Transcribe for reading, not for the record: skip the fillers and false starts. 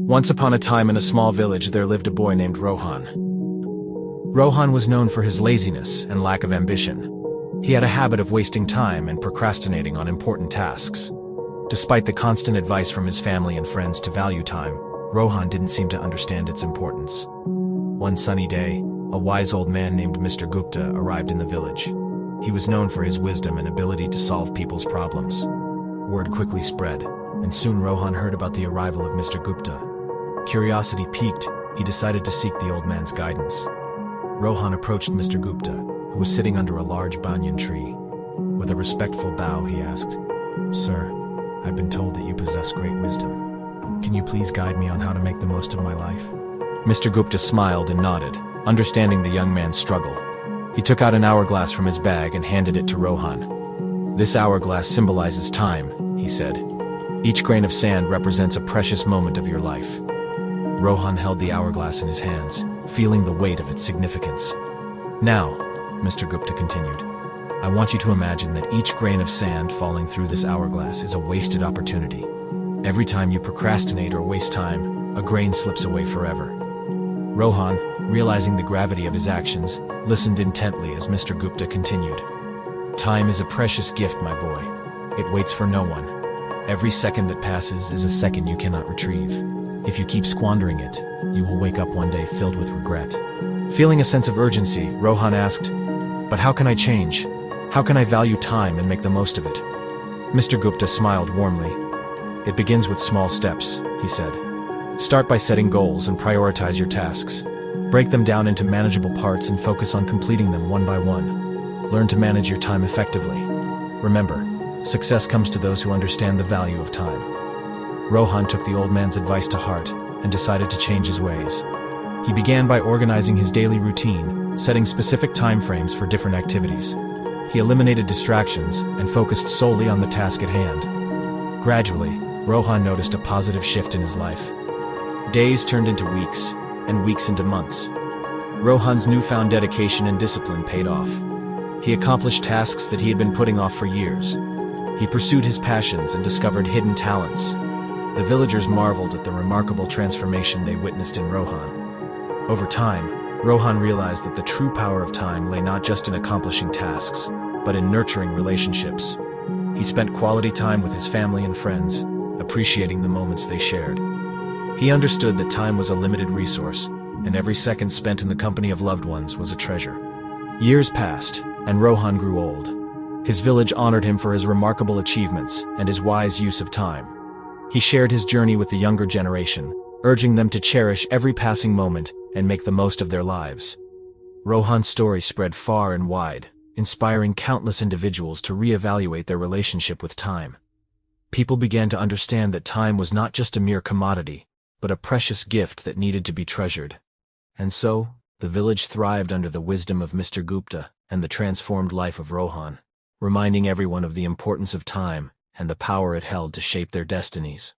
Once upon a time in a small village there lived a boy named Rohan. Rohan was known for his laziness and lack of ambition. He had a habit of wasting time and procrastinating on important tasks. Despite the constant advice from his family and friends to value time, Rohan didn't seem to understand its importance. One sunny day, a wise old man named Mr. Gupta arrived in the village. He was known for his wisdom and ability to solve people's problems. Word quickly spread, and soon Rohan heard about the arrival of Mr. Gupta. Curiosity piqued, he decided to seek the old man's guidance. Rohan approached Mr. Gupta, who was sitting under a large banyan tree. With a respectful bow, he asked, "Sir, I've been told that you possess great wisdom. Can you please guide me on how to make the most of my life?" Mr. Gupta smiled and nodded, understanding the young man's struggle. He took out an hourglass from his bag and handed it to Rohan. "This hourglass symbolizes time," he said. "Each grain of sand represents a precious moment of your life." Rohan held the hourglass in his hands, feeling the weight of its significance. "Now," Mr. Gupta continued, "I want you to imagine that each grain of sand falling through this hourglass is a wasted opportunity. Every time you procrastinate or waste time, a grain slips away forever." Rohan, realizing the gravity of his actions, listened intently as Mr. Gupta continued. "Time is a precious gift, my boy. It waits for no one. Every second that passes is a second you cannot retrieve. If you keep squandering it, you will wake up one day filled with regret." Feeling a sense of urgency, Rohan asked, "But how can I change? How can I value time and make the most of it?" Mr. Gupta smiled warmly. "It begins with small steps," he said. "Start by setting goals and prioritize your tasks. Break them down into manageable parts and focus on completing them one by one. Learn to manage your time effectively. Remember, success comes to those who understand the value of time." Rohan took the old man's advice to heart and decided to change his ways. He began by organizing his daily routine, setting specific time frames for different activities. He eliminated distractions and focused solely on the task at hand. Gradually, Rohan noticed a positive shift in his life. Days turned into weeks, and weeks into months. Rohan's newfound dedication and discipline paid off. He accomplished tasks that he had been putting off for years. He pursued his passions and discovered hidden talents. The villagers marveled at the remarkable transformation they witnessed in Rohan. Over time, Rohan realized that the true power of time lay not just in accomplishing tasks, but in nurturing relationships. He spent quality time with his family and friends, appreciating the moments they shared. He understood that time was a limited resource, and every second spent in the company of loved ones was a treasure. Years passed, and Rohan grew old. His village honored him for his remarkable achievements and his wise use of time. He shared his journey with the younger generation, urging them to cherish every passing moment and make the most of their lives. Rohan's story spread far and wide, inspiring countless individuals to reevaluate their relationship with time. People began to understand that time was not just a mere commodity, but a precious gift that needed to be treasured. And so, the village thrived under the wisdom of Mr. Gupta and the transformed life of Rohan, reminding everyone of the importance of time and the power it held to shape their destinies.